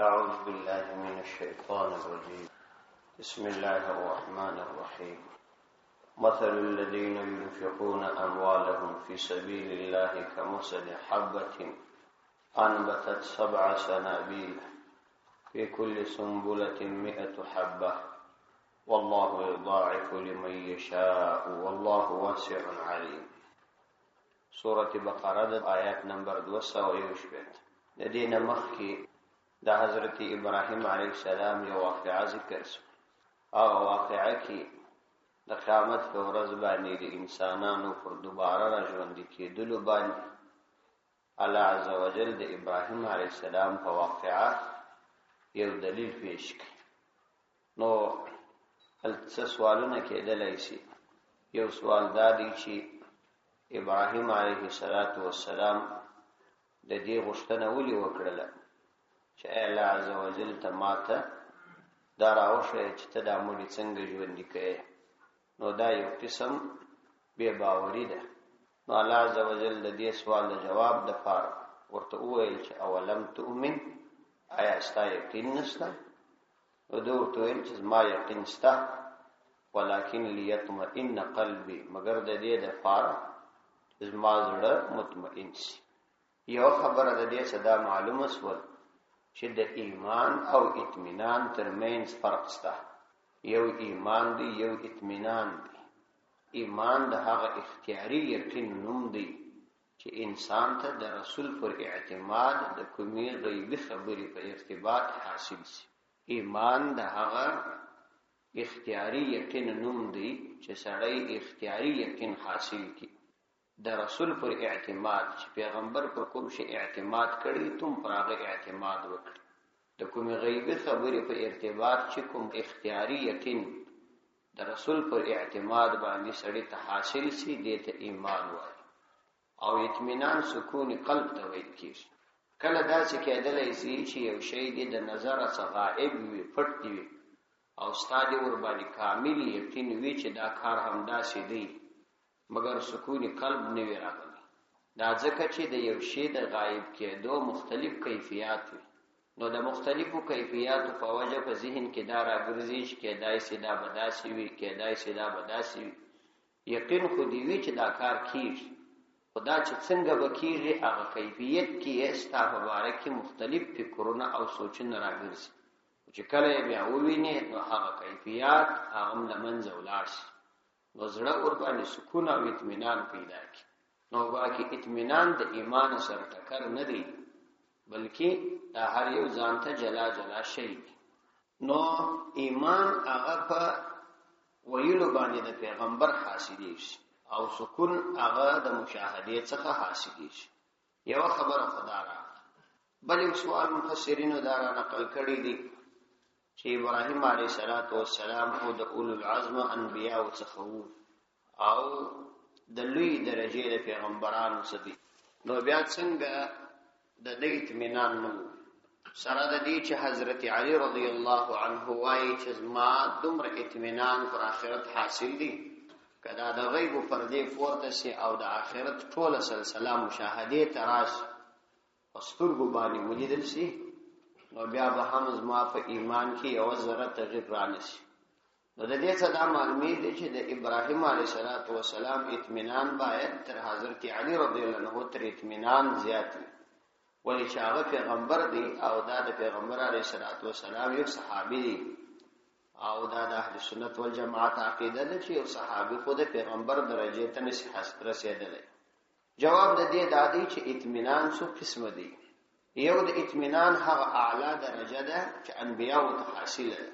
أعوذ بالله من الشيطان الرجيم. بسم الله الرحمن الرحيم. مثل الذين ينفقون أموالهم في سبيل الله كمثل حبة أنبتت 7 سنابل في كل سنبلة 100 حبة والله يضاعف لمن يشاء والله واسع عليم. سورة بقرة آيات نمبر 221. د دې نه مخکې د حضرت ابراهیم علیه السلام یو واقعه ذکر شو. هغه واقعه کې د قیامت په ورځ باندې د انسانانو پر دوباره راژوندي کېدلو باندې الله عزوجل د ابراهیم علیه السلام په واقعه یو دلیل پیش کړي. نو هلته سوالونه کېدلی شي. یو سوال دا دی چې ابراهیم علیه السلام د دې غوښتنه ولې وکړله چې الله عزوجل ته ماته دا راوښیه چې ته دا مړي څنګه ژوندي کوې. نو دا یو قسم بې باوري ده. نو الله عزوجل د دې سوال د جواب دپاره ورته وویل چې اولم تؤمن، آیا ستا یقین نشته؟ نو ده ورته ویل چې زما یقین شته، ولکن لیطمئن قلبي، مګر د دې دپاره زما زړه مطمئن شي. یو خبره د دې څخه دا معلومه شول چې د ایمان او اطمینان ترمنځ فرق شته. یو ایمان دی، یو اطمینان دی. ایمان د هغه اختیاري یقین نوم دی چې انسان ته د رسول پر اعتماد د کومې غیبي خبرې په ارتباط حاصل شي. ایمان د هغه اختیاري یقین نوم دی چې سړی اختیاري یقین حاصل کی. د رسول پر اعتماد چې پیغمبر پر کوم شي اعتماد کړي، تم پر هغه اعتماد وکړي. د کومې غیبي خبرې په ارتباط چې کوم اختیاري یقین د رسول پر اعتماد باندې سړی ته حاصل شي، دې ته ایمان وایي. او اطمینان سکون قلب ته ویل کېږي. کله داسې کېدلی شي چې یو شی دې د نظره څخه غائب وي، پټ وي، او ستا دې ورباندې کامل یقین وي چې دا کار همداسې دی، مګر سکون قلب نه وي راغلی. دا ځکه چې د یو شی د غایب کېدو مختلف کیفیات وي. نو د مختلفو کیفیاتو په وجه په ذهن کې دا راګرځي چې کېدای شي دا به داسې وي، کېدای شي دا به داسې وي. یقین خو دې وي چې دا کار کېږي، خو دا چې څنګه به کېږي هغه کیفیت کې یې ستا په باره کې مختلف فکرونه او سوچونه راګرځي. چې کله یې بیا ووینې نو هغه کیفیات هغه هم له منځه ولاړ شي، نو زړه ورباندې سکون او اطمینان پیدا کړي. نو باقي اطمینان د ایمان سره ټکر نه دی، بلکې دا هر یو ځان ته جلا جلا شی دی. نو ایمان هغه په ویلو باندې د پیغمبر حاصلېږي او سکون هغه د مشاهدې څخه حاصلېږي. یو خبره خدا را بل یو سوال مفسرینو دا را نقل کړی دی چې ابراهیم علیه السلام خو د اولو العزم انبیاء څخه وو او د لوی درجې د پیغمبرانو څخه دی. نو بیا څنګه د دې اطمینان نو سره د دې چې حضرت علی رضی الله عنه وایي چې زما دومره اطمینان پر آخرت حاصل دی، کدا د غیب پردې پورته سي او د آخرت ټوله سلسله مشاهدې تراش استرګو باندې ولیدل شي، نو بیا به هم زما په ایمان کې یو ذره تغییر رانشي. نو د دې څخه دا معلومیږي چې د ابراهیم علیه السلام اطمینان باید تر حضرت علی رضی الله عنه تر اطمینان زیات وي، ولې چې هغه پیغمبر دی او دا د پیغمبر علیه السلام یو صحابي دی، او دا د اهل سنت والجماعت عقیده ده چې یو صحابي خو د پیغمبر درجه ته نشي رسېدلی. جواب د دې دا دی چې اطمینان څو قسمه دي. یو د اطمینان هغه اعلی درجه ده چې انبیاء ته حاصله ده.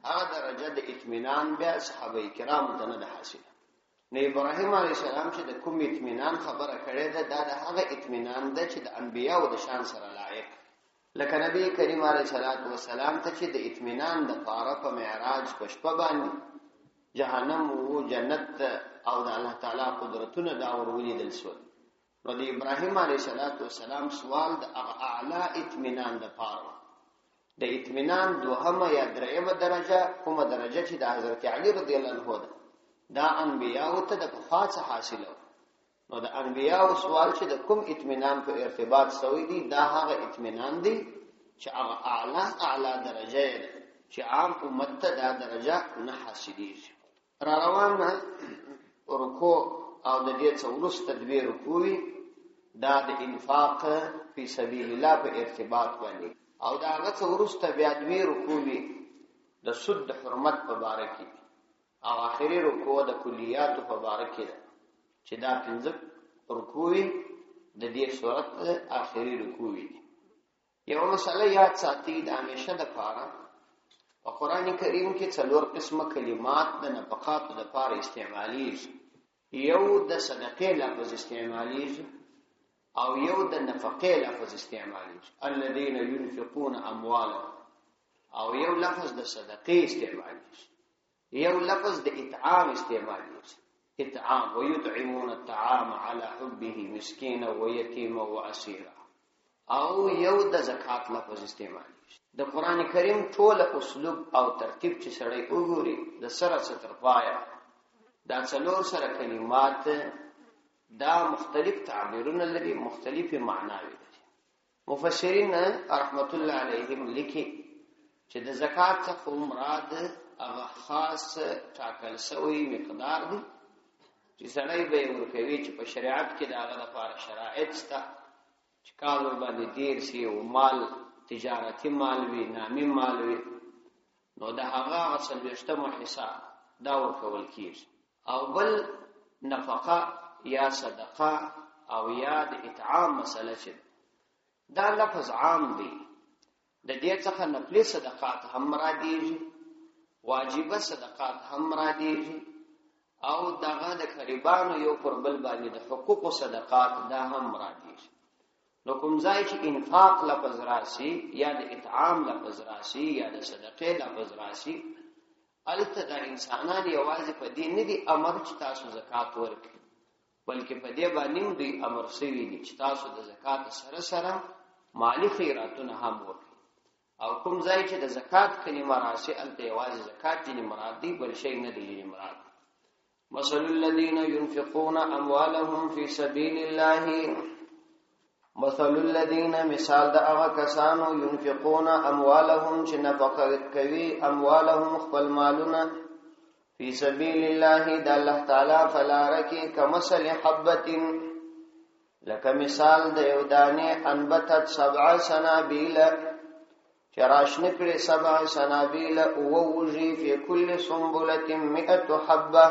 هغه درجه د اطمینان بیا صحابه کرام ته نه ده حاصله. نو ابراهیم علیه السلام چې د کوم اطمینان خبره کړې ده، دا د هغه اطمینان ده چې د انبیاء د شان سره لایق. لکه نبی کریم علیه السلام ته چې د اطمینان د پاره په معراج په شپه باندې جهنم او جنت او د الله تعالی قدرتونه دا ورولیدل شول. نو د ابراهیم علیه السلام سوال د اعلی اطمینان د پاره، د اطمینان دوهمه یا دریمه درجه کومه درجه چې د حضرت علی رضی الله عنه ده، دا انبیاء ته د خاصه حاصله. نو د انبیاء سوال چې د کوم اطمینان په ارتباط سوی دی، دا هغه اطمینان دی چې هغه اعلی درجه ده چې عام امت ته دا درجه نه حاصلېږي. را روانه رکوع او د دې څخه وروسته دوې رکوعې دا د انفاق فی سبیل الله په ارتباط باندې، او دا هغه څخه وروسته بیا دوې رکوعې د سود د حرمت په باره کې او آخري رکوع د کلیاتو په باره کې ده چې دا 5 رکوعې د دې صورت آخري رکوعې دي. یو مسله یاد ساتئ د همیشه دپاره په قرآن کریم کې 4 قسمه کلمات د نفقاتو دپاره استعمالیږي. یو د صدقې لفظ استعمالیږي او یو د نفقې لفظ استعمالیږي، الذين ينفقون اموالهم، او یو لفظ د صدقې استعمالیږي، یو لفظ د اطعام استعمالیږي، اطعام ويطعمون الطعام على حبه مسكينا ويتيما واسيرا، او یو د زکات لفظ استعمالیږي. د قران کریم ټول اسلوب او ترتیب چې سړی وګوري د سره ستر پایا دا 4 سره کلمات دا مختلف تعبیرونه لري، مختلفه معناوي لري. مفسرین رحمت الله علیهم لیکي چې د زکات څخه مراد هغه خاص ټاکل شوی مقدار دی چې سړی به ورکوي چې په شریعت کې دا هغه لپاره شرایط شته چې کال باندې دیر شي او مال تجارتی مال وي، نامي مال وي، نو دا هغه اصل وشتمه حساب دا ورکول کیږي. او بل نفقه یا صدقه او یا د اطعام مسله چې دا لفظ عام دی، د دې څخه نفلي صدقات هم مرادېږي، واجبه صدقات هم مرادېږي، او دغه د قربانو یو پر بل باندې د حقوق صدقات دا هم مرادېږي. نو کوم ځای چې انفاق لفظ راشي یا د اطعام لفظ راشي یا د صدقې لفظ راشي، البته د انسانان یوازې په دې نه دي امر چې تاسو زکات ورکړئ، بلکې په دې باندې دوی امر شوي دي چې تاسو د زکات سره سره مالی خیراتونه هم وکړئ. او کوم ځای چې د زکات کلمه راشي البته یوازې زکات دې مراد دی، بل شی نه دی مراد. مثل الذين ينفقون اموالهم في سبيل الله، مثل الذين مثال د هغه کسانو ينفقون اموالهم چې نفقه کوي اموالهم خپل مالونه فی سبیل الله د الله تعالی فلار کې کمثل حبة لکه مثال د یو دانه انبتت 7 سنابیل چې راشنه کړي 7 سنابیل او وږي فی کل سنبلة 100 حبة،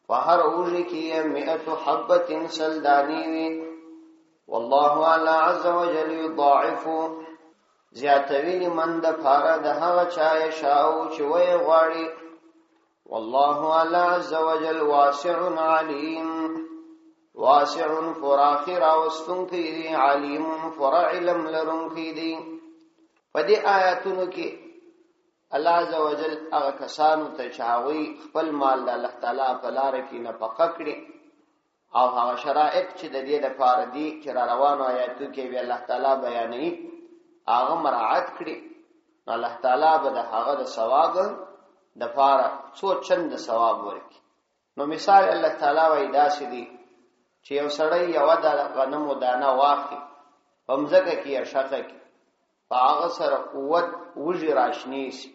فهر وږي کې 100 حبة سلدانی وي. والله على عز وجل يضاعف زیاتوی لمن د پاره د هغه چا شاو چې وی غواړي. والله على عز وجل واسع علیم، واسع فراخ راوستون کی دی، علیم فرع علم لرون کی دی. په دې آیاتونو کې الله عز وجل هغه کسانو ته چاوي خپل مال د الله تعالی په لار کې نفقه کړي او هغه شرایط چې د دې لپاره دي چې را روانو آیاتو کې وی الله تعالی بیانوي هغه مراعات کړي، الله تعالی به د هغه د ثواب د لپاره څو چند ثواب ورکړي. نو مثال الله تعالی وایي داسې دي چې یو سړی یو د غنمو دانه واخلي پمځکه کې یا شاته کې په هغه سره قوت وږي راشنی شي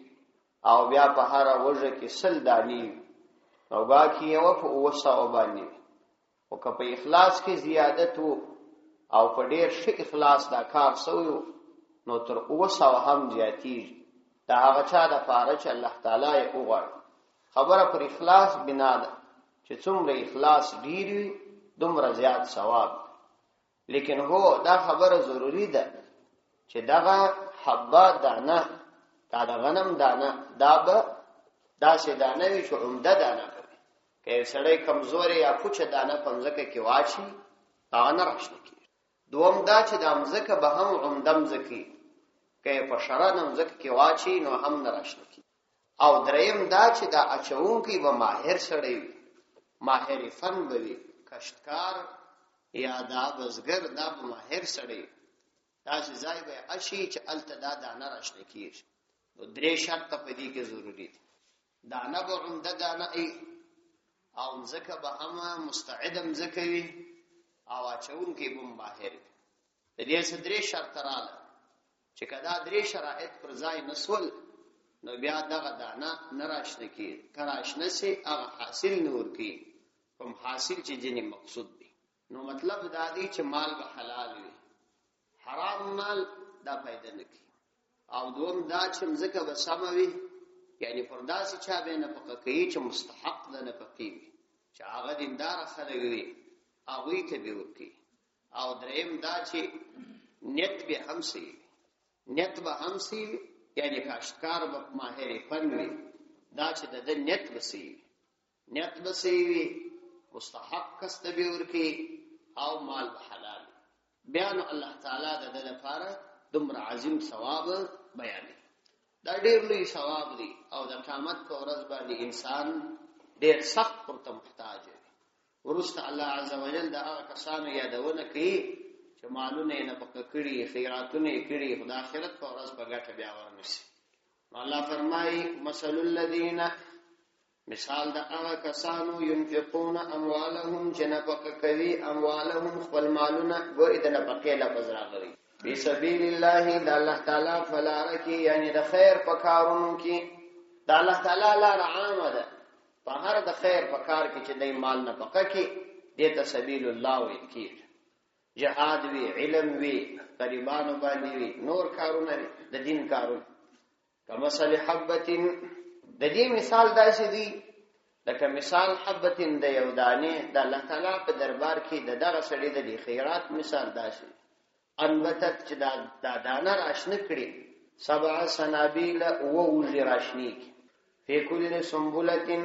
او بیا په هر وږي کې سل دانی او باقي یو په وسه باندې او که په اخلاص کې زیادت او په ډیر ښه اخلاص دا کار سویو نو تر اوسه هم زیاتیږي. دا هغه چا د پاره چې الله تعالی یې وغواړي. خبره پر اخلاص بنا ده چې څومره اخلاص ډیر وي دومره زیات ثواب. لیکن هو دا خبره ضروری ده چې دغه حبه دانه دا د غنم دانه دا به داسې دانه وي چې عمده دانه که سړی کمزوري یا پوچه دانه په مځکه کې واچي هغه نه راشنه کېږي. دوم دا چې د مځکه به هم عمده مځکې که په شرانه مځکه کې واچي نو هم نه راشنه کېږي. او دریم دا چې دا اچونکی به ماهر سړی وي، ماهر فن به وي، کشتکار یا دا بزګر دا به ماهر سړی وي. داسې ځای به اچي چې هلته دا دانه راشنه کېږي. نو 3 شرطه په دې کې ضروري دي. دانه به عمده دانه ای او مځکه به هم مستعده مځکه وي او اچونکی به ماهر وي. د دې څه 3 شرط رااله چې کدا درې شرایط پر ځای نسول نو بیا دغه دانه نه راشنه کی کراشنه سي هغه حاصل نور کی کوم حاصل چې جنې مقصود دی. نو مطلب دا دی چې مال به حلال وي، حرام مال دا پیدا نه کی. او دوم دا چې مزکه به سموي، یعنی پرداسي چا به نه پکې کوي چې مستحق ده نه پکې وي، چې هغه دیندار خلک وي هغه ته به ورکی. او دریم دا چې نیت به هم سي، نیت به هم سي، یعنی کاشتکار به ماهر فن وي، دا چې د نیت وسی نیت وسی مستحق کس ته به ورکی او مال حلال. بیان الله تعالی د لپاره دومره عظیم ثواب بیان، دا ډیر لوی ثواب دی او د قیامت په ورځ باندې انسان ډیر سخت پرته محتاج دی. ورسته الله عزوجل دا هغه کسانو یادونه کوي چې مالونه نه پکې کړي، خیراتونه کړي، خدای آخرت په ورځ په ګټه بیا ورنسي. الله فرمایي مثل الذين، مثال د هغه کسانو ينفقون اموالهم چې نفقه کوي اموالهم خپل مالونه، ګورې د نفقې لفظ راغلی فی سبیل الله، د الله تعالی فلاره کې، یعنی د خیر په کارونو کې. د الله تعالی لار عامه ده په هر د خیر په کار کې چې د مال نفقه کې دې ته سبیل الله ویل کېږي. جهاد وی، علم وی، غریبانو باندې وی، نور کارونه وی، د دین کارونه. کمثل حبتین، د دې مثال داسې دی لکه مثال حبتین د یو دانې د الله تعالی په دربار کې د دغه سړي د خیرات مثال داسې انبتت چې دا دانه راشنه کړي 7 سنابیل او وږي راشنی فی کل سنبلتین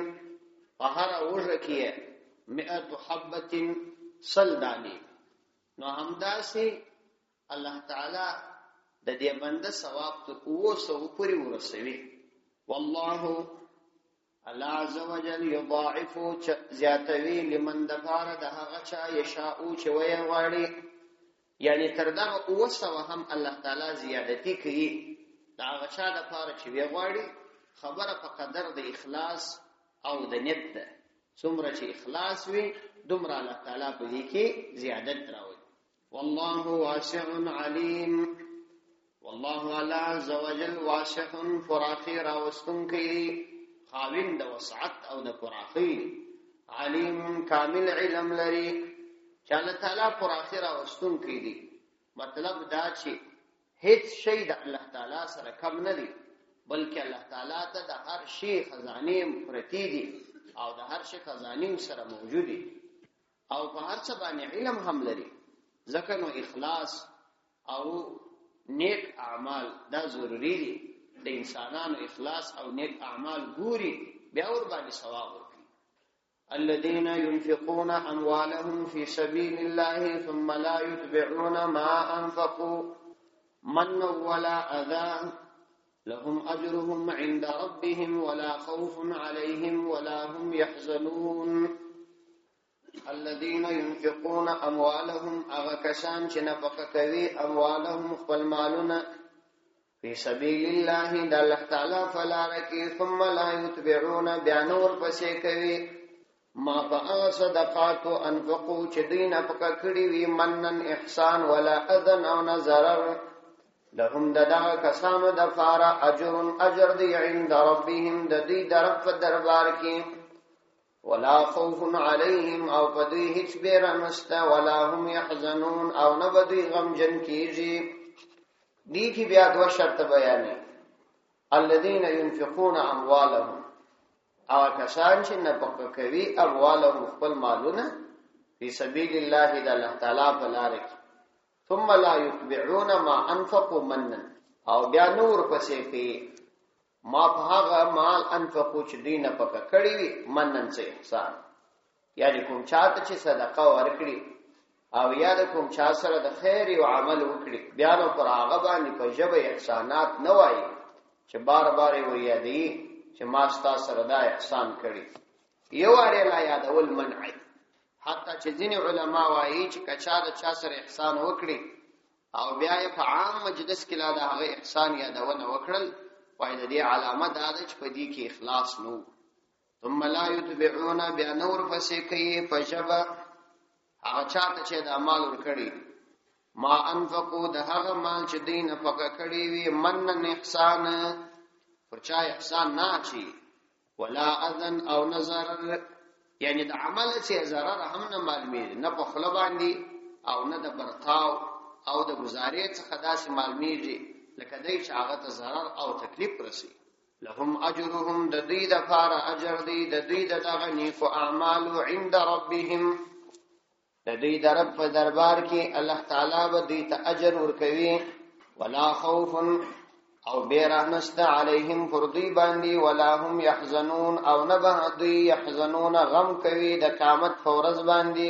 هر وږه کې 100 حبتین سلدانی. نو همداسې الله تعالی د دې بنده ثواب ته 200 پوری ورسوي. والله الله عز وجل يضاعف زیاتوي لمن دفار د هغه چا یشاء چې وی غواړي، یعنی تر دا 200 هم الله تعالی زیادتی کوي دا هغه چا د پاره چې وی غواړي. خبره په قدر د اخلاص او د نیت ده، څومره چې اخلاص وي دومره الله تعالی په دې کې زیادت راوړي. والله واسع علیم، والله الله عز وجل واسع فراخي راوستون کوي، خاوند د وسعت او د فراخي، علیم کامل علم لري چې الله تعالی فراخي راوستون کوي. مطلب دا چې هیڅ شی د الله تعالی سره کم نه دی، بلکې الله تعالی ته د هر شی خزانه پرتی دي او د هر شی خزانه سره موجود دي او په هر څه باندې علم هم لري. ځکه نو اخلاص او نیک اعمال دا ضروری دي. د انسانانو اخلاص او نیک اعمال ګوري بیا ور باندې ثواب ورکړي. الذين ينفقون اموالهم في سبيل الله ثم لا يتبعون ما انفقوا منا ولا اذى لهم اجرهم عند ربهم ولا خوف عليهم ولا هم يحزنون. الذين ينفقون اموالهم اغكسان چې نفقه کوي اموالهم خپل مالونه فی سبیل الله د الله تعالی فلارکی ثم لا يتبعون بیانور پسې کوي ما بغى صدقات انفقوا چې دین نفقه کړی وي منن احسان ولا اذن او نظر لهم دغه کسانو د فار اجر دی عند ربهم د دې درف دربار کې ولا خوف عليهم او پدوی هیڅ بیر نسته ولا هم يحزنون او نه بدوی غم جن کیږي. دی کی بیا دو شرط بیانې الذين ينفقون اموالهم او کسان چې نفقه کوي اموالهم خپل مالونه په سبیل الله د الله تعالی په لار کې ثم لا يتبعون ما انفقوا منا او بیا نور پسې کوي ما په هغه مال انفقو چې دینه پکې کړی وي منن څه احسان، یعنی کوم چاته چې صدقه ورکړي او یا د کوم چا سره د خیر او عمل وکړي بیا نو پر هغه باندې په ژبه احسانات نه وایي چې بار بار وي یادي چې ما ستا سره دا احسان کړی. یو اړه لا یادول منع، حتی چې ځینې علما وایي چې کچا د چا سره احسان وکړي او بیا یې په عام مجلس کې لا د هغه احسان یادونه وکړل وای د دې علامه دا ده چې په دې کې اخلاص نو. ثم لا يتبعون بانور فسکی فجبا هغه چاته چې د اعمال ورکړي ما انفقو د هغه مال چې دین فقه کړی وي منن احسان پر چا احسان نه چی ولا اذن او نظر یعنی د عمل چې ضرر هم نه معلومي نه په خپل باندې او نه د برتاو او د گزارې څخه داسې معلومیږي لکه دای چې هغه ته ضرر او تکلیف رسي لهم اجرهم د دې د فار اجر دی د دې د دغه نیکو اعمال عند ربهم د دې د رب په دربار کې الله تعالی به دې ته اجر ورکوي ولا خوف او بیرانست علیهم فردی باندې ولا هم يحزنون او نه به دوی يحزنون غم کوي د قیامت فورز باندې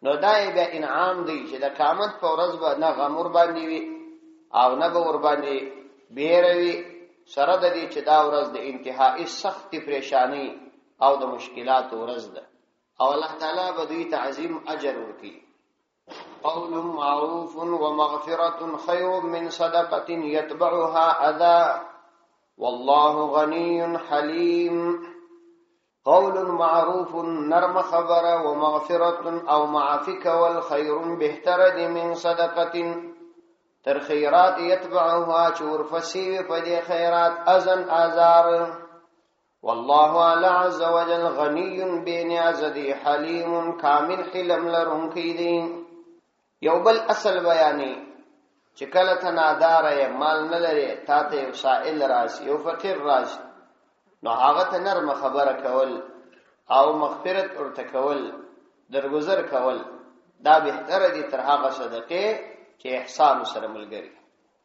نو دای به انعام دی چې د قیامت فورز به نه غم ور باندې وي او نه به ور باندې بیروي سره د دې چې دا ورځ د انتهایی سخت پریشانی او د مشکلات ورځ ده او الله تعالی به دوی ته عظیم اجر ورکړي قول معروف ومغفرة خير من صدقة يتبعها أذى والله غني حليم قول معروف نرم خبر ومغفرة أو معفك والخير بهترد من صدقة تر خيرات يتبعها چور فسيو فدي خيرات أذن آزار والله على عز وجل غني بنياز ذي حليم كامل حلم لرنكي دين یو بل اصل بیانی چې کله ته نادار یې مال نه لري تا ته یو سائل راشي یو فقیر راشي نو هغه ته نرم خبره کول او مغفرت ورته کول درگذر کول دا بهتره دي تر هغه صدقه چې احسان سره ملګری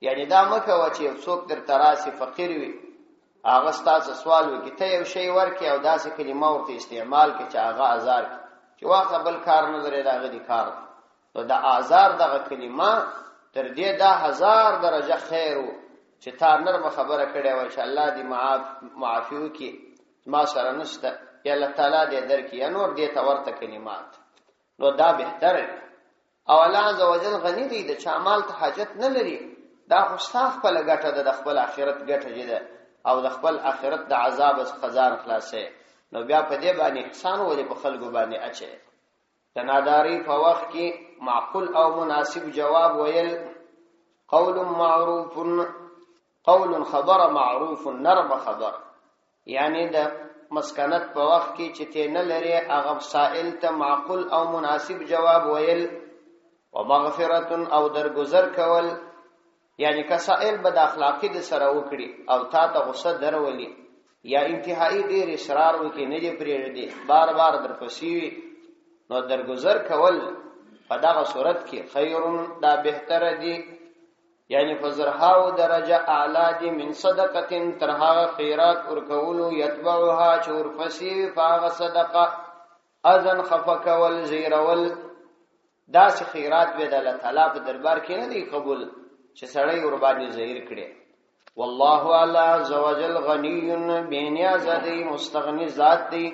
یعنی دا مکه و چې څوک در تراسي فقیر وي هغه ستاسو سوال وکي ته یو شی ورکي او داسې کلمه ورته استعمال کې چې هغه ازار چې واخه بل کار نه لري دا غدي کار نو دا آزار دغه کلمه تر دې دا 1000 درجه خیر چې تا نرمه خبره کړې و چې الله دې معافیو کې ما سره نشته یا الله تعالی دې درکې نور دې ته ورته کلمات نو دا بهتر او الله عزوجل غنی دی د چا مال ته حاجت نه لري دا خو ستاخ په لګټه د خپل آخرت ګټه جده او د خپل آخرت د عذاب خزان خلاصې نو بیا په دې باندې احسان ولې په خلکو باندې اچي تناداری په وخت کې معقول او مناسب جواب ویل قول معروف قول خبر معروف نرم خبر یعنی د مسکنت په وخت کې چې ته نه لري هغه سائل ته معقول او مناسب جواب ویل ومغفرة او درگذر کول یعنی که سائل بد اخلاقی د سره وکړي او تا ته غصه درولي یا انتهایی ډیر اصرار وکړي نه دی پرېږدي بار بار درپسې نو درگذر کول په دغه صورت کې خیرون دا بهتر دی یعنی فزرهاو درجه اعلی دی من صدقه ترها خیرات ورکولو یتبعها چور فسی فاغ صدقه اذن خفکول زیرول داس خیرات به د الله تعالی په دربار کې نه دی قبول چې سړی ور باندې زهیر کړي والله اعلی عز وجل غنی بنیاز دی مستغنی ذات دی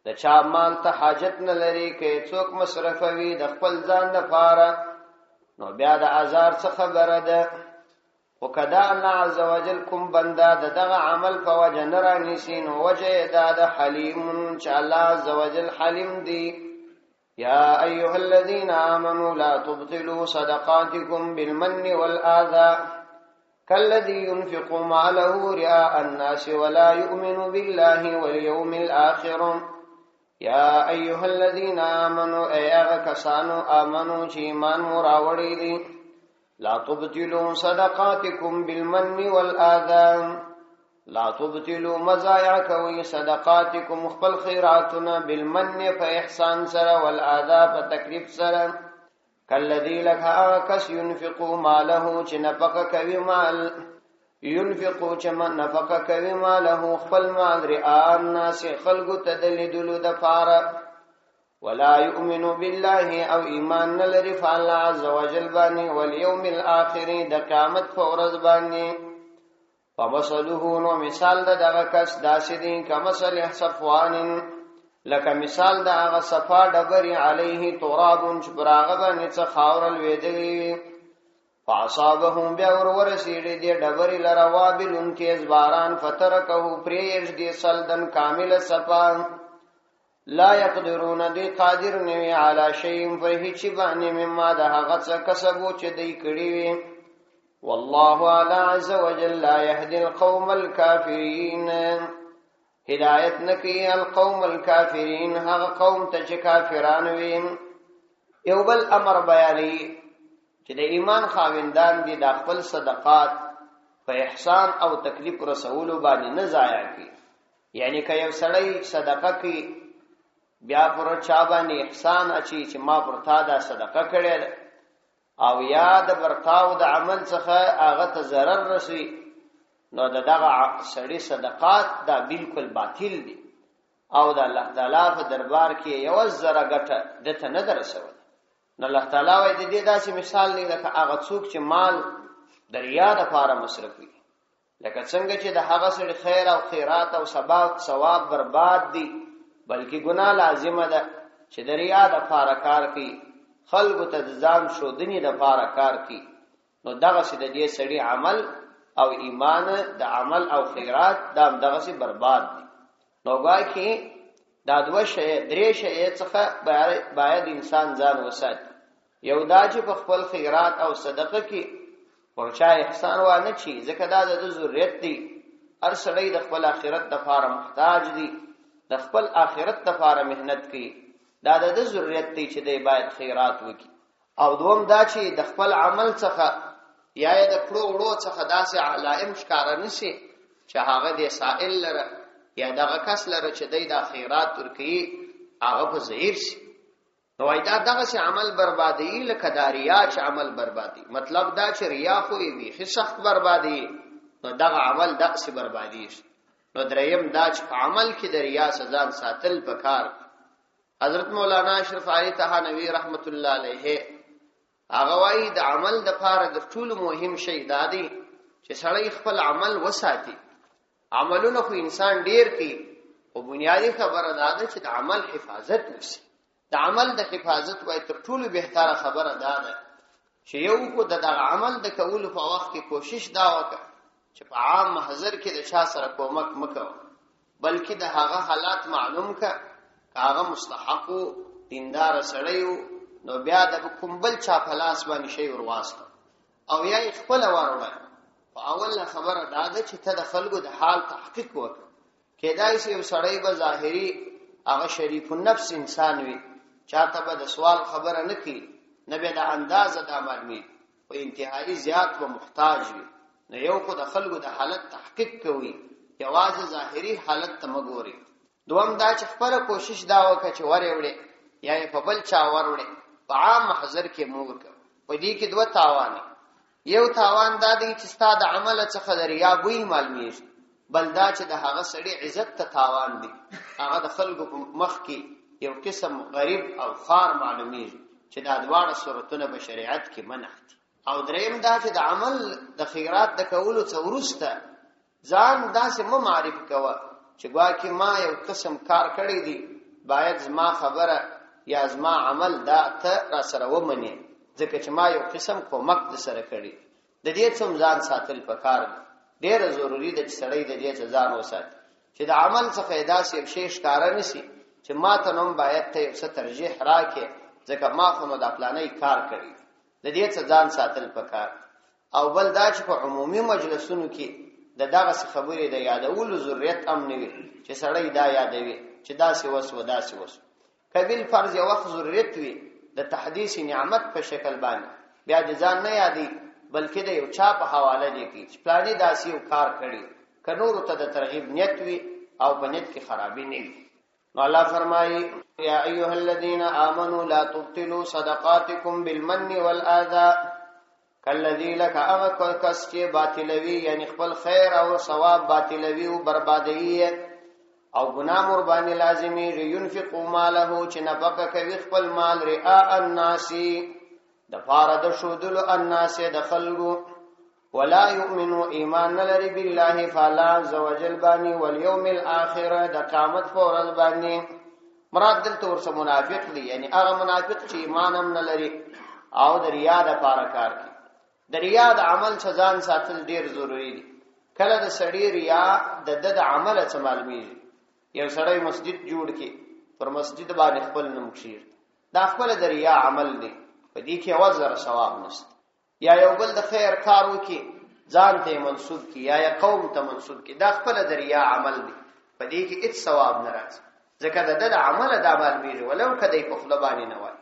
د چا مال ته حاجت نه لري کې څوک مصرفوي د خپل ځان لپاره نو بیا د آزار څخه خبره ده وکدا الله عزوجل کوم بندا دغه عمل په وجه نه رانیسي نو وجه د حلیم چې الله عزوجل حلیم دی یا ایها الذين آمنوا لا تبطلوا صدقاتكم بالمن والآذى كالذي ينفق ماله رئاء الناس ولا يؤمن بالله واليوم الآخر یا ایها الذين آمنوا ايغا کسانو آمنو چې ایمان مراوړی دي لا تبطلوا صدقاتكم بالمن والآذى لا تبطلوا مزايا کوي صدقاتكم خپل خیراتنا بالمن فاحسان سره والآذى فتکلیف سره کالذي لك کس ينفقوا ماله چې نفقه کوي مال ينفقو چمن نفقه کوي ماله خپل مال رئاء الناس خلق تدلیدلو دفاره ولا يؤمن بالله او ایمان نلري فالله عز وجل باني واليوم الاخر د قیامت فورز باني فمثله نو مثال دغه کس داسې دي کمثل صفوان لکه مثال دغه صفا ډبري عليه تراب چبراغه باندې څه خاورل ویدلی فاصابهم بیاور ورسیدی دی ډبری لروابلن تیز باران فترکه پریج دی سلدن کامل صفا لا يقدرون دی قادر نوی علی شیء پر هیڅ باندې مما د هغه څه کسبو چې دی کړی وي والله علی عز وجل لا يهدي القوم الكافرين هدایت نکي القوم الكافرين هغه قوم ته چې کافران وي یو بل امر بیانې چې د ایمان خاوندان دي د خپل صدقات په احسان او تکلیف رسول باندې نه ضایع کړي یعنی که یو سړی صدقه کوي بیا پر چا باندې احسان اچي چې ما پر تا دا صدقه کړې او یا د برتاو د عمل څخه هغه ته ضرر رسي نو دغه سړی صدقات دا بالکل باطل دي او د الله تعالی په دربار کې یو زره ګټه دته نه درسول نو الله تعالی وایي د دې داسې مثال دی لکه هغه څوک چې مال د ریا لپاره مصرفوي لکه څنګه چې د هغه سړي خیر او خیرات او ثواب برباد دي بلکې ګناه لازمه ده چې د ریا لپاره کار کوي خلکو ته ځان شودنی لپاره کار کوي نو دغه سي د دې سړي عمل او ایمان د عمل او خیرات دغه سي برباد دي نو ګای کې دا دوه شی درې شی څخه باید انسان ځان وساتي یو دا چې په خپل خیرات او صدقه کې ورچا احسان وانه چی ځکه دا د ضرورت دی هر سړی د خپل آخرت لپاره محتاج دی د خپل آخرت لپاره مهنت کوي دا د ضرورت دی چې دی باید خیرات وکړي او دوم دا چې د خپل عمل څخه یا د کړو وړو څخه داسې علائم ښکارا نشي چې هغه د سائل لره یا دغه کس لره چې دی د خیرات ورکړي هغه په ظاهر شي نو ایدا دغه چې عمل بربادي لکه داریا چې عمل بربادي مطلب دا چې ریا خو وي خو سخت بربادي نو دغه عمل دغه بربادي نو دریم دا چې عمل کې د ریا سزا ساتل پکار حضرت مولانا اشرف علي تهانوي رحمت الله علیه هغه وايي د عمل د پاره د ټول مهم شی دا دی چې سړی خپل عمل وساتي عملونه خو انسان ډیر کوي او بنیادی خبره دا ده چې د عمل حفاظت وشي د عمل د حفاظت وای تر ټولو بهتره خبره ده چې یو کو د عمل د کولو په وخت کې کوشش دا وکړه چې په عام محضر کې د شا سره کومک مکو بلکې د هغه حالات معلوم کا هغه مستحق دیندار سړی نو بیا د کومبل چا فلاس باندې شی ورواستو او یا خپل ورونه په اول خبره دا ده چې ته د خلکو د حال تحقیق وکړه کېدای شي یو سړی به ظاهري هغه شریف النفس انسان وي چاته به د سوال خبره نه کوي نه به د اندازه د معلومي او انتهایی زیات و محتاج وي نو یو خو د خلکو د حالت تحقیق کوي یوازې ظاهري حالت ته مګوري دوم دا چې خپل کوشش دا وکړي چې وروړي یا په بل چا وروړي په عام محضر کې مور کوي په دې کې دوه تاوان یو تاوان دا دی چې ستاسو د عمل څخه د ریا بوی معلومي بل دا چې د هغه سړي عزت ته تاوان دی هغه د خلکو مخ کې یو قسم غریب او خار معلومي چې دا دواړه صورتونه په شریعت کې منع دي او دریم دا چې د عمل د خیرات د کولو څورسته ځان داسې مو معرفي کوه چې ګواکې ما یو قسم کار کړی دی باید زما خبره یا زما عمل دا ته را سره ومني ځکه چې ما یو قسم کومک د سره کړی د دې څوم ځان ساتل پکار دی ډېر ضروری ده چې سړی د دې ځان وساتي چې د عمل څخه داسې یو شی ښکارا نشي چې ما ته نوم باید ته یو څه ترجیح راکې ځکه ما خو نو د پلانې کار کړی د دې ځان ساتل پکار او بل دا چې په عمومي مجلسونو کې دغه خبرې د یادولو ضرورت هم نه وي چې سړی دا یادوي چې داسې وسو کبیل فرض یو وخت ضرورت وي د تحدیث نعمت په شکل باندې بیا د ځان نه یادي بلکې د یو چا په حواله دی چې پلانې داسې یو کار کړی کنور ته د ترغیب نیت وي او بنیت کې خرابې نه وي نو الله فرمایي یا ایها الذين امنوا لا تبطلوا صدقاتكم بالمن والاذى کلذی لک هغه کس چې باطلوي یعنی خپل خیر او ثواب باطلوي او بربادي او ګناه مر باندې لازمي ينفق ماله چې نفقه کوي خپل مال رئاء الناس د فارد شودل الناس د خلقو ولا يؤمنوا ایمان لري بالله فلا عز وجل باندې واليوم الاخر د قیامت فورز باندې مراد دلته ورسره منافق دي یعنی هغه منافق چې ایمان هم نه لري او د ریا د پاره کار کوي د ریا د عمل ځان ساتل ډیر ضروری دي کله د سړی ریا د عمل څخه معلومیږي یو سړی مسجد جوړ کړي پر مسجد باندې خپل نوم کښیر، دا خپل د ریا عمل دی، په دې کې وزر ثواب نشته. یا یو بل د خیر کار وکي ځان ته منسوب کی یا قوم ته منسوب کی، دا خپل د ریا عمل دی، په دې کې هیڅ ثواب نه راځي، ځکه د عمل د عمل میږي ولو کدی په خپل باندې نه وای.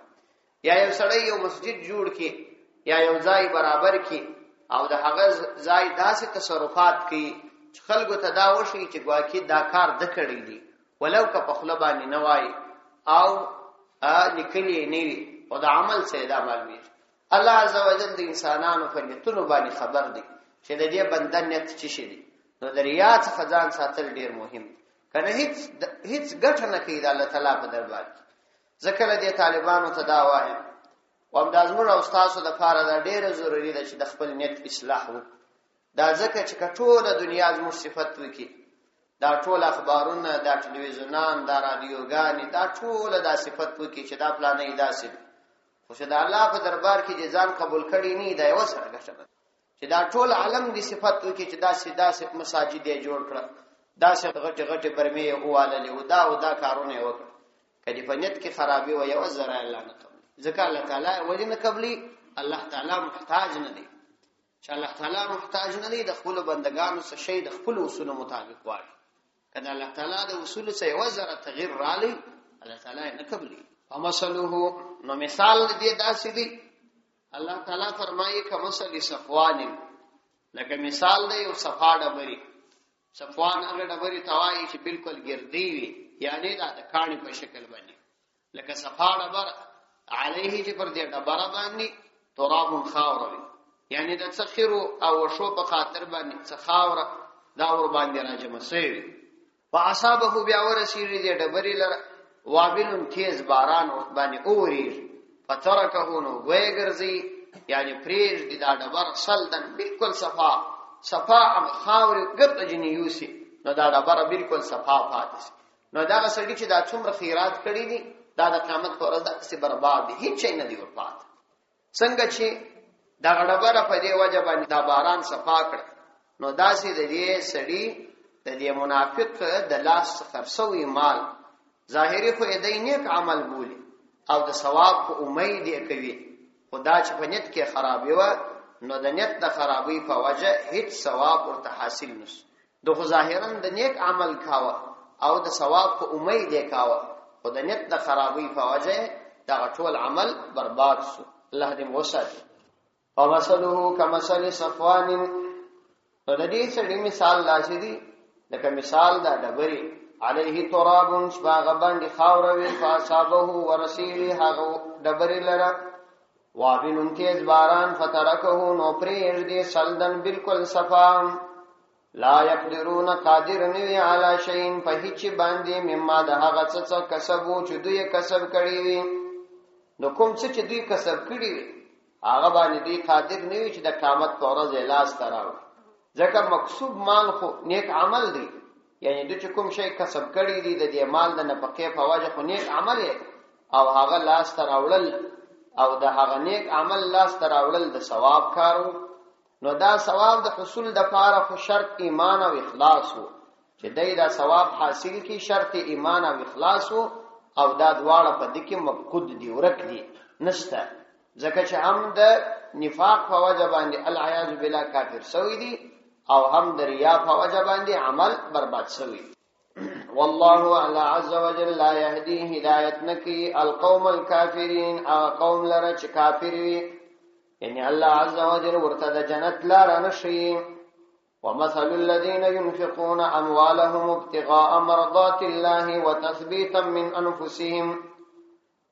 یا یو سړی یو مسجد جوړ کی یا یو ځای برابر کی او د هغه ځای داسې تصرفات کوي چې خلکو ته دا وشي چې ګواکې دا کار د کړی دی ولو که په خپل باندې نه وای او لیکلی نه وي او د عمل سره دا معلومي. الله عزوجل د انسانانو په نیتونو باندې خبر دی چې د دې بنده نیت څه شي دی، نو د ریا څخه ځان ساتل ډیر مهم دی، کنه هیڅ ګټه نه کوي د الله تعالی په دربار کې. ځکه دې طالبانو ته دا وایم او د ازمن او استادو د لپاره دا ډیره ضروری ده چې د خپل نیت اصلاح وکړي. دا ځکه چې ټوله دنیا زموږ صفت وکړي، دا ټول اخبارونه، دا ټلویزیونان، دا رادیوګانې، دا ټوله دا صفت وکړي چې دا پلانې داسې خو چې د الله په دربار کې ځان قبول کړي نه دا یو سره ګټه ده چې دا ټول عالم دي صفت وکړي چې داسې مساجد یې جوړ کړ، داسې غټه برمې اواللې او دا کارونه وکړ. کدی په نیت کې خرابي و یو زره الله نه قبول، ځکه الله تعالی ولی نه قبلي، الله تعالی محتاج نه دی. چې الله تعالی محتاج نه دی د خپل بندگانو څخه شی د خپل اصول مطابق وایي. کله الله تعالی د اصول څخه یو زره تغییر رالی الله تعالی نه قبلي. فمثله نو مثال دې داسې دی، الله تعالی فرمایي کمثل صفوان، لکه مثال دی یو صفا ډبري. صفوان هغه ډبري توایي چې بالکل ګردی وي، یعنی دا د کاڼي په شکل باندې، لکه صفا ډبر علیه چې پر دې ډبره باندې تراب خاور وي، یعنی د څخیرو او شو په خاطر باندې څخاور دا ور باندې راجم سوی. فاصابه بیا ورسیږي دې ډبري لره وابل تیز باران باندې اوري، فترکه نو وګرځي، یعنی پریز دې دا ډبر سلدن بالکل صفا خاور ګرځي جنیوسی، نو دا ډبر بالکل صفا پاتې. نو دا سړي چې دا څومره خیرات کړی دي دا د قیامت پر ورځ داسې برباد دي، هیڅ شي نه دی ورپات. څنګه چې دا غړبره په دې وجه باندې دا باران صفا کړ، نو داسې د دې سړي د دې منافق د لاس خرڅوي مال ظاهري خو دې نیک عمل بولي او د ثواب په امید یې کوي، خدا چې په نیت کې خرابي و نو د نیت د خرابي په وجه هیڅ ثواب ورته حاصل نشي. دغه ظاهرا د نیک عمل کاوه او د ثواب په امید یې کاوه، خو د نیت د خرابي په وجه دا ټول عمل برباد شو. الله دې موساتي. فمثله كمثل صفوان، نو د دې سړي مثال داسې دی لکه مثال دا ډبري علیه تراب شباغ باندې خاور وي، فاصابه ورسیلی هغه ډبري لره وابل تیز باران، فترکه نو پرېږ دې سلدن بالکل صفا. لا يقدرون قادر نوی علی شیء په هیڅ باندې مما د هغه څه کسبو چې دوی کسب کړی وي. نو کوم څه چې دوی کسب کړی وي هغه باندې دوی قادر نوی چې د قیامت پر ورځ لاس تراوي، ځکه مکسوب مال خو نیک عمل دی، یعنی دوی چې کوم شی کسب کړی دی د دې مال د نفقې په وجه خو نیک عمل او هغه لاس تراوړل او د هغه نیک عمل لاس تراوړل د ثواب کارو. نو دا ثواب د حصول د پاره خو شرط ایمان او اخلاص وو، چې دای دا ثواب حاصل کی شرط ایمان او اخلاص وو، او دا دواړه په دې کې مفقود دي ورک دي نشته، ځکه چې هم د نفاق په وجه باندې العیاذ بالله کافر سوی دي او هم د ریا په وجه باندې عمل برباد سوی. والله اعلی عز وجل لا يهدي هدایت نکی القوم الكافرین، او قوم لره چې کافر وي، یعنی الله عز وجل ورته د جنت لار نشي. ومثل الذين ينفقون اموالهم ابتغاء مرضات الله وتثبيتا من انفسهم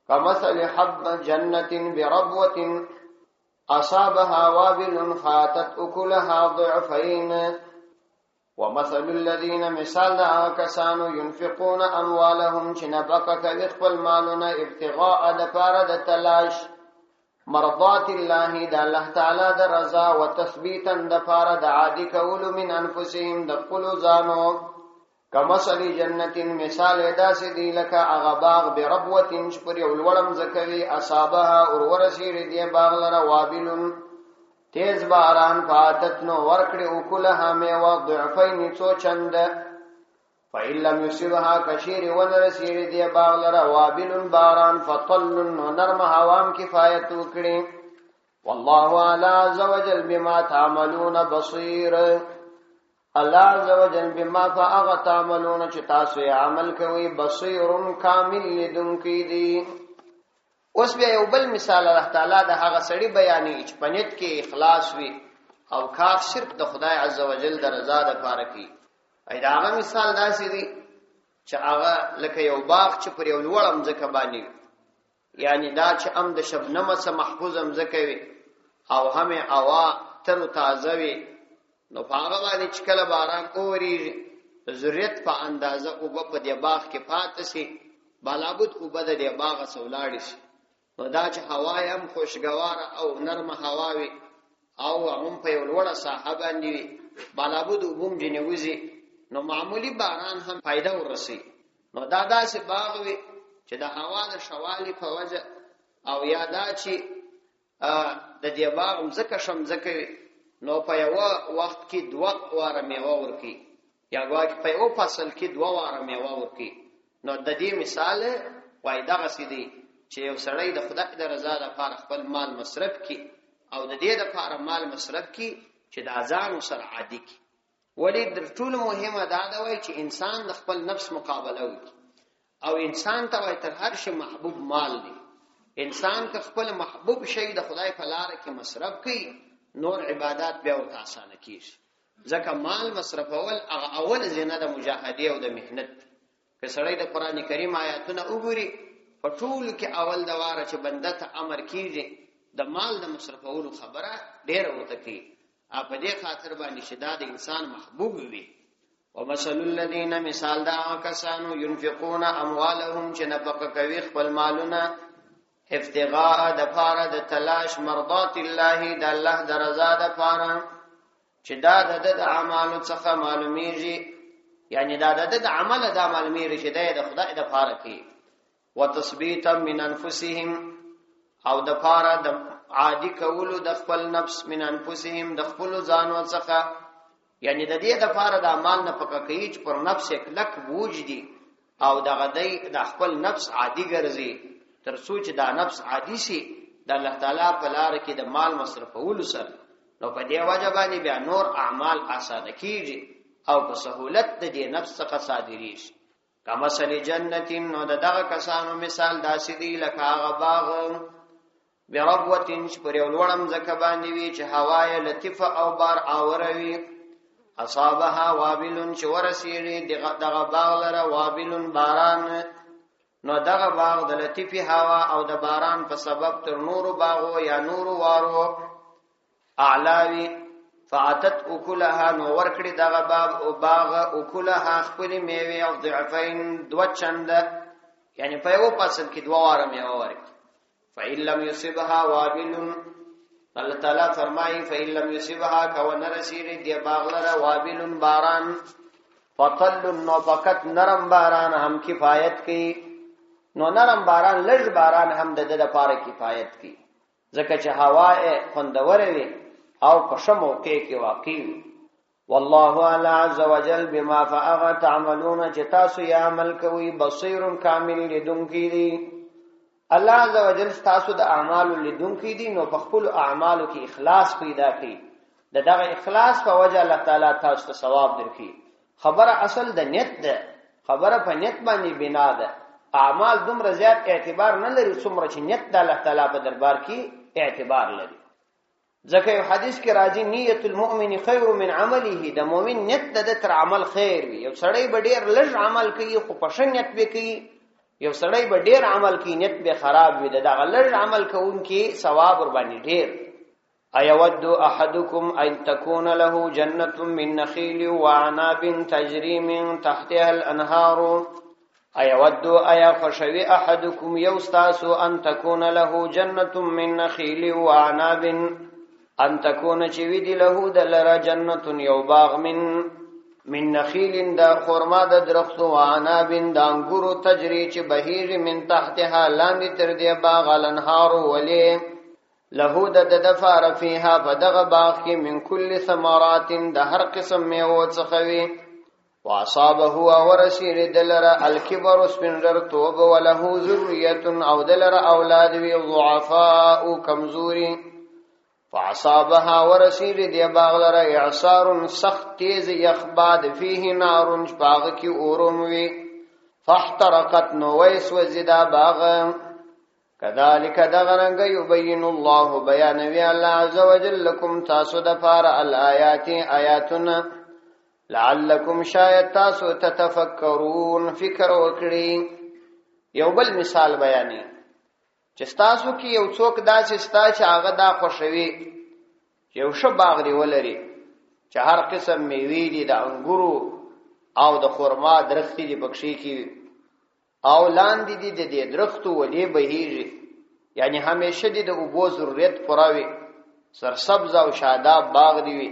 كمثل حب جنة بربوة اصابها وابل فاتت اكلها ضعفين. ومثل الذين مثال دا کسانو ينفقون اموالهم چې نفقه کوي خپل مالونه ابتغاء د پاره د تلاش مرضات الله د الله تعالی د رضا او تثبیتا د پاره د عادی کول من انفسهم د خپل ځانو. کمثل جنت مثال داسې دی لکه هغه باغ بربوة چې پر یو لوړم زکوي اصابها اور ورسیږي دی باغ لره وابلن تیز باران فاتت نو ورکړي او کله میوه ضعفین څو چند. فإن لم يصبها كشير ونرسير دی باغ لرا وابل باران فطل نرم هوام کفایت وکړي. والله عز وجل بما تعملون بصير. الله عز وجل بما فاغ تعملون چې تاسو یې عمل کوي بصير کامل لیدونکی دی. اوس بیا یو بل مثال الله تعالی د هغه سړي بیانې چې پنځت کې اخلاص وي او کار صرف د خدای عز وجل د رضا لپاره کوي. دا هغه مثال داسې دی چې هغه لکه یو باغ چې پر یو لوړ ځمکه باندې، یعنی دا چې د شبنم څخه محفوظ ځمکه وي او همې هوا تر تازه وي، نو په هغه باندې چې کله باران اوري د ضرورت په اندازه اوبه په دې باغ کې پاتې شي، بلابود اوبه د دې باغ څخه ولاړې شي. نو دا چې هوا هم خوشګواره او نرمه هوا وي او هم په یو لوړه ساحه باندې وي، بلابود اوبه هم ځینې وځي، نو معمولی باران هم فائدہ ورسي. نو دا داسې باغ وي چې د هوا د شوالي په وجه او یا دا چې د دې باغ مځکه شمځکه وي، نو په یو وخت کې 2 واره میوه ورکي، یا ګواکې په یو فصل کې 2 واره میوه ورکي. نو د دې مثال وای دغسې دی چې یو سړی د خدای د رضا لپاره خپل مال مصرف کړي او د دې لپاره مال مصرف کړي چې د ځان سره عادي کړي. ولی در ټول مهمه دا ده وای چې انسان د خپل نفس مقابله وکړي او انسان ته وای تر هر شي محبوب مال دی. انسان که خپل محبوب شي د خدای په لار کې مصرف کړي، نور عبادت بیا ورته اسانه کیږي. ځکه مال مصرفول هغه اول زینه د مجاهدې او د مهنت. که سړی د قران کریم آیاتونه وګوري، په ټول کې اول د واره چې بنده ته امر کیږي د مال د مصرفولو خبره ډیره ورته کوي. په دې خاطر باندې شدا د انسان محبوب وي. ومثل الذين مثال دا کسانو ينفقون اموالهم چې نفقه کوي خپل مالونه ابتغاء د پاره د تلاش مرضات الله د الله د رضا د پاره، چې دا د اعمالو څخه معلومیږي، یعنی دا د عمل د معلومیږي چې د خدای د پاره کوي. وتثبيتا من انفسهم او د پاره د عادی کولو د خپل نفس من انفسهم د خپل ځانو څخه، یعنی د دې د پاره د اعمال نه پکې کوي چې پر نفس کلک بوج دي او د غدی د خپل نفس عادی ګرځي، تر څو چې دا نفس عادی شي د الله تعالی په لار کې د مال مصرفولو سره. نو په دې وجه باندې بیا نور اعمال آسانه کیږي او په سهولت د دې نفس څخه صادریږي. کما مثل جنتین، نو دغه کسانو مثال داسې دی لکه هغه باغ بربوتین چې پر یو لوړم ځکه باندې وي چې هوا یې لطیفه او بار آوروي. اصابها وابلون چې ورسیږي دغه باغ لره وابلون باران، نو دغه باغ د لطیفه هوا او د باران په سبب تر نورو باغو یا نورو وارو اعلاوي. فعتت اکلها، نو ورکړي دغه باغ اکلها خپل میوه او ضعفین 2 چنده، یعنی په یو فصل کې 2 واره میوه ورکړي. فإن لم يصبها وابل، الله تعالی فرمایي فإن لم يصبها كون رسير دی باغ لره وابل باران، فطل، نو فقط نرم باران هم کفایت کوي. نو نرم باران لږ باران هم د لپاره کفایت کوي، ځکه چې هوا خوندور وي او په شمو کې واقع وي. والله اعلی عز وجل بما فاغ تعملون، چې تاسو یې عمل کوي بصیر کامل لیدونکی دی. الله عز وجل تاسو د اعمالو لیدونکی دی، نو په خپل اعمالو کې اخلاص پیدا کړئ. دغه اخلاص په وجه الله تعالی تاسو ته ثواب درکړي. خبره اصل د نیت ده، خبره په نیت باندې بنا ده. اعمال دومره زیات اعتبار نه لري څومره چې نیت د الله تعالی په دربار کې اعتبار لري. ځکه یو حدیث کې راځي نیت المؤمن خیر من عمله، د مؤمن نیت د تر عمل خیر وي. یو سړی به ډیر لږ عمل کوي خو په شنیت به کوي، یو سړی به ډیر عمل کوي نیت به خراب وي، دغه لږ عمل کوونکی ثواب ور باندې ډیر. ايود احدكم ان تكون له جنة من نخيل وعناب تجري من تحتها الانهار. ايود ايا خشوي احدكم يستاسو ان تكون له جنة من نخيل وعناب، ان تكون چويدي له دلر جنة يو باغ من نخيل دا خرما دا درخت وعناب دا انگورو تجري چه بهير من تحتها لاندي تردي باغ الانهار ولي له دا دفار فيها فدغ باغ کی من كل ثمرات دا هر قسم میوه څخوي. واصابه ورسول دلر الكبر سپنجر توب وله ذريه او دلر اولاد وی ضعفاء کمزوری فاصابها ورسول دی باغلر اعصار سخت تیز یخباد فيه نار باغ کی اورم وی فاحترقت نویس وزدا باغ كذلك دغرنگ يبين الله بيان وی الله عز وجل لكم تاسو د فار الآيات آیاتنا لعلكم شاید تاسو تتفکرون فکر وکړي. یو بل مثال بیانې چې تاسو کې یو څوک داسې ستا چې هغه دا خوشوي چې یو ښه باغ دی ولري چې هر قسم میوې دي د انګورو او د خرما درختې دي پکښې کې او لاندې دي د دې درختو ولې بهیږي یعنی همیشه دي د اوبو ضرورت پوراوي سرسبز او شاداب باغ دی وي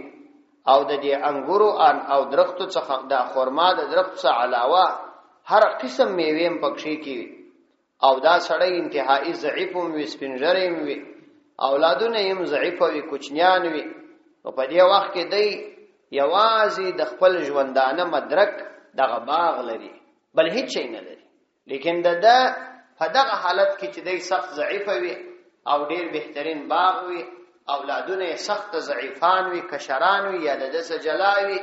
او د دې انګورو او درختو څخه د خرما د درخت څخه علاوه هر قسم میوې پکښې کې او دا سړی انتهایی ضعیف وي سپنجری وي اولادونه یې ضعیف وي کوچنیان وي او په دې وخت کې دی یوازې د خپل ژوندانه مدرک دغه باغ لري بل هیڅ شي نه لري لیکن دا په دغه حالت کې چې دی سخت ضعیف وي او ډیر بهترین باغ وي اولادونه سخت ضعیفان وي کشران وي یا د سجلاوي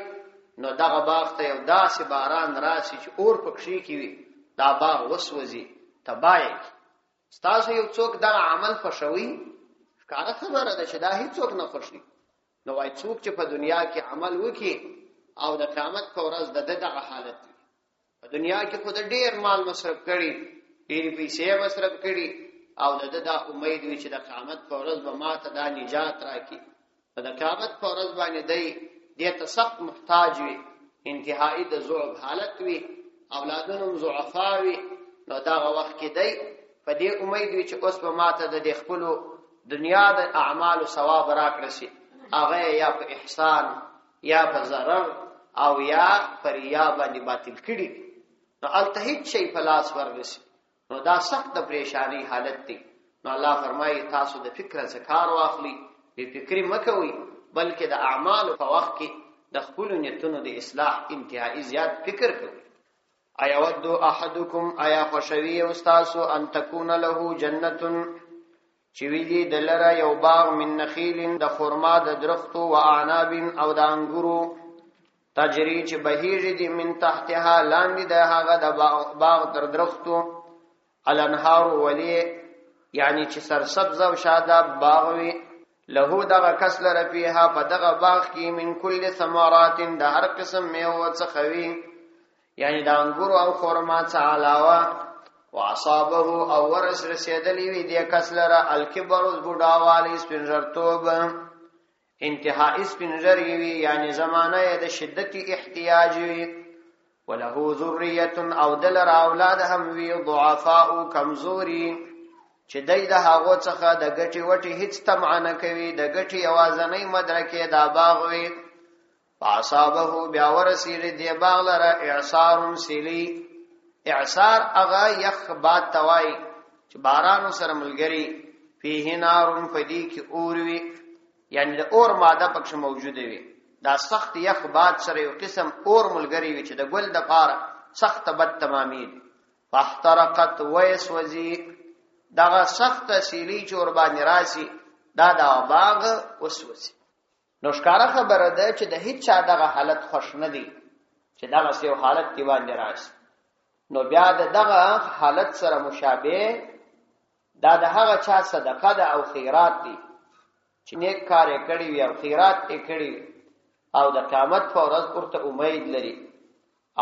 نو دغه باغ ته یو داسې باران راشي چې اور پکښې کې وي دا باغ وسوځي تبای ستاسو یو څوک دا عمل خوشوي ښکاره خبره ده چې دا هیڅ څوک نه خوشي نو وای څوک چې په دنیا کې عمل وکي او د قیامت په ورځ دغه حالت وي په دنیا کې خود ډیر مال مصرف کړي ډیر پیسې مصرف کړي او دا امید وي چې د قیامت په ورځ به ماته دا نجات راکړي په د قیامت په ورځ باندې دی دې ته سخت محتاج وي انتهایی د ضعف حالت وي اولادونو ضعفا وي نو دا وخت کې دی په دې امید وي چې اوس به ماته د خپل دنیا د اعمال او ثواب راکړي شي هغه یا په احسان یا په ضرر او یا پر یا باندې باطل کړي نو التهیج شي په لاس ورغسي نو دا سخت د پریشانی حالت دی نو الله فرمایي تاسو د فکر ذکر واخلي به فکری مکوي بلکې د اعمال په وخت کې د خپل نیتونو د اصلاح انتهایی زیات فکر کوي. ایا ود احدکم ایا خوشوی استاسو ان تکون له جنته چې ویلي دلره یو باغ من نخیل د خرما د درختو و اعناب او د انګورو تجری چې بهیږي دي من تحتها لاندې د هغه د باغ در درختو الانهار ولی یعنی چې سرسبز او شاداب باغ وي له دغه کس لره فيها په دغه باغ کې من کل ثمرات د هر قسم میوه څخه وي یعنی د انګور او خرما څخه علاوه واصابه او ورس رسیدلی وي د کس لره الکبر بډاوالی سپنجرتوب انتهایی سپنجری وي یعنی زمانه د شدت احتیاج وي وله ذریه او دلر اولاد هم وی ضعفاء کمزوری چې دای د هغه څخه د غټي وټي هیڅ تمع نه کوي د غټي اوازنۍ مدرکې دا باغ وي فاصابه بیا ورسیل دی باغ لره اعصار سیلی اعصار اغا یخ باد توای چې باران سره ملګری فيه نار فدی کی اور وی یعنی د اور ماده پکښ موجوده وي دا سخت یخ باد سره یو قسم اور ملګری وي چې د ګل د پاره سخت بد تمامید فاحترقت ويسوزي دغه سخت سیلی چې ور باندې راسي دا باغ وسوسي نو ښکارا خبره ده چې د هیڅ چا دغه حالت خوش نه دی چې دغه یو حالت دی باندې راشي نو بیا دغه حالت سره مشابه دا د هغه چا صدقه ده او خیرات دي چې نیک کار یې کړی وي او خیرات یې کړی او د قیامت په ورځ ورته امید لري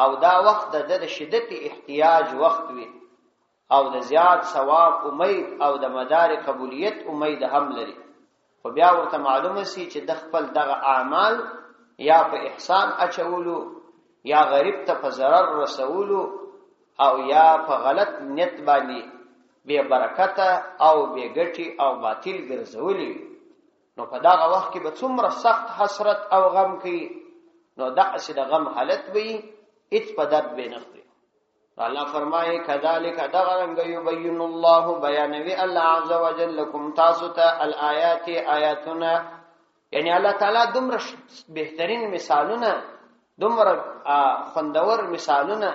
او دا وخت د شدت احتیاج وخت وي او د زیات ثواب امید او د مدار قبولیت امید هم لري خو بیا ورته معلومه سي چې د خپل دغه اعمال یا په احسان اچولو یا غریب ته په ضرر رسولو او یا په غلط نیت باندې بے برکت او بے ګټي او باطل ګرځولي نو په دغه وخت کې به څومره سخت حسرت او غم کوي نو دغه د غم حالت وي هیڅ په درد به نه خوري. الله فرمایي کذالک دغرنګ یبین الله بیانوي الله عز وجل لكم تاسو ته الآیات آیاتنا یعنی الله تعالی دومره بهترین مثالونه دومره خوندور مثالونه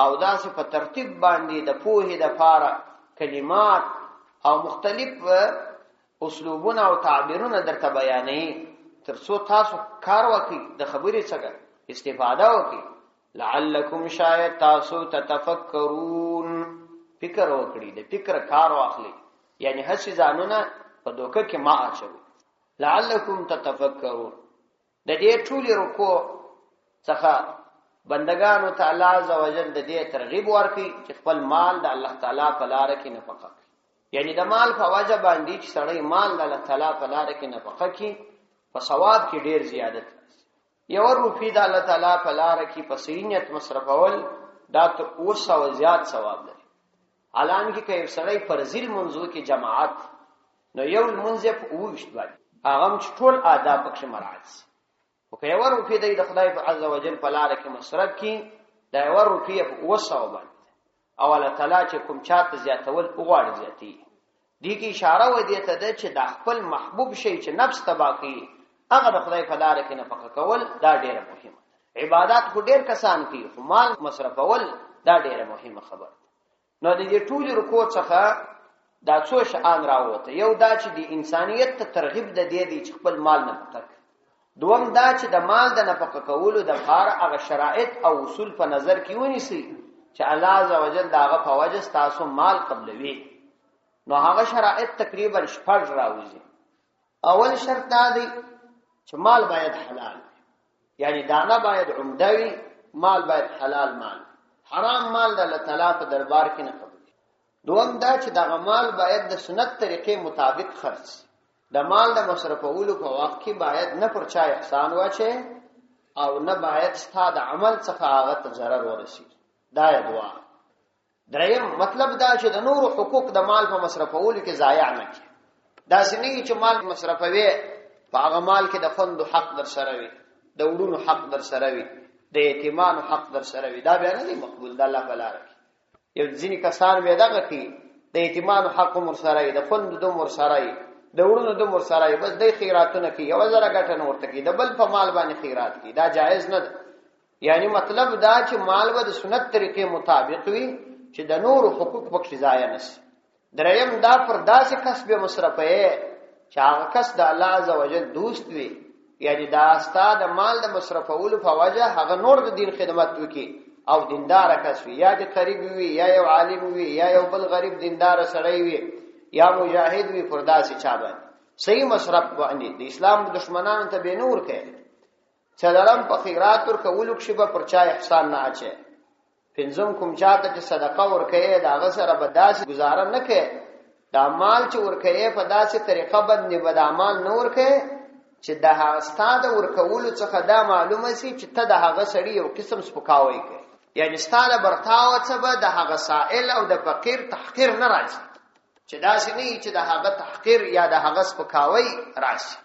او داسې په ترتیب باندې د پوهې د پاره کلمات او مختلف اسلوبونه او تعبیرونه درته بیانې ترڅو تاسو کار وکړئ د خبرې څخه استفاده وکړئ لعلکم شاید تاسو تتفکرون فکر وکړئ د فکر کار واخلئ یعنی هڅې ځانونه په دوکه کې ما اچوي لعلکم تتفکرون د دې ټولې رکوع څخه بندگانو تعالی عزوجل د دې ترغیب ورکړي چې خپل مال د الله تعالی په لار کې نفقه کړي یعنی د مال په وجه باندې چې سړی مال د الله تعالی په لار کې نفقه کړي په ثواب کې ډیر زیادت یو روپی د الله تعالی په لار کې په سینیت مصرفول دا تر اوسه زیات ثواب لري الان کې کله سړی فرضی منځو کې جماعت نو یو منځ په اوښت باندې هغه ټول آداب پکې مراعات او که یو روپی د خدای په عز وجل په لار کې مصرف کړي دا یو روپی په اوسه باندې او الله تعالی چې کوم چاته زیاتول وغواړي زیاتی دي کې اشاره و دي ته ده چې د خپل محبوب شي چې نفس تبا کوي هغه د خدای په لار کې نفقه کول دا ډیره مهمه عبادت خو ډیر کسان کوي خو مال مصرفول دا ډیره مهمه خبر نو د دې ټول رکوع څخه دا څو شان راوته یو دا چې د انسانیت ته ترغیب د دې دی چې خپل مال نفقه دوم دا چې د مال د نفقه کولو د لپاره هغه شرایط او اصول په نظر کې ونیسي چې الله عزوجل داغه په وجه تاسو مال قبلوي نو هغه شرایط تقریبا 6 راوځي اول شرط دا دی چې مال باید حلال یعنی دانه باید عمده وي مال باید حلال مال حرام مال د الله تعالی په دربار کې نه قبول دوم دا چې دغه مال باید د سنت طریقې مطابق خرڅ د مال د مصرفولو په وخت کې باید نه پر چا احسان واچي او نه باید ستاسو د عمل څخه هغه ته ضرر ورسي دا دوا دریم مطلب دا چې د نور حقوق د مال په مصرفولو کې ضایع نه کړي دا سنې چې مال مصرفوي په هغه مال کې د فند حق در سره وي د وډونو حق در سره وي د یتیمانو حق در سره وي دا بیا نه دی مقبول د الله په لار کې یو ځینې کسان به دغه کې د یتیمانو حق مر سره وي د فند د مر سره وي د وډونو د مر سره وي بس د خیراتونه کې یو ځره ګټه نه ورته کې د بل په مال باندې خیرات کې دا جایز نه ده یعنی مطلب دا چې مال به د سنت طریقې مطابق وي چې د نور حقوق پکې ضایع نشي دریم دا پر داسې کسب مصرفه چې هغه کس د الله عزوجل دوست وي یعنی دا استاد مال د مصرفولو په وجه هغه نور د دین خدمت وکي او دیندار کس وي یا د قریب وي یا یو عالم وي یا یو بل غریب دیندار سړی وي یا مجاهد وي پر داسې چا باندې صحیح مصرف باندې د اسلام دشمنانو ته به نور کوي څلورم په خیرات ور کولو کې به پر چا احسان نه اچي پنځم کوم چاته چې صدقه ورکړي دا غ سره به داسې گزاره نه کوي دا مال چې ورکړي په داسې طریقه باندې به د مال نه ورکړي چې د هغه ستاد ورکولو څخه دا معلومه سي چې ته د هغه سړي یو قسم سپکاوي کوي یعنی ستاد برتاو څه به د هغه سائل او د فقیر تحقیر نه راځي چې داسې نه چې د هغه تحقیر یا د هغه سپکاوي راشي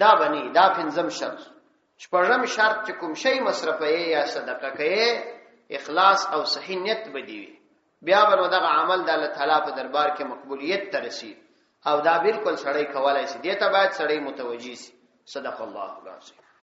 دا بني دا پنځم شرط شپږم شرط چې کوم شی مصرفه یا صدقه کوي اخلاص او صحیح نیت بدی بیا به دغه عمل د الله تعالی په دربار کې مقبولیت ته رسي او دا بالکل سړی کولای شي دته باید سړی متوجي شي صدق الله العظیم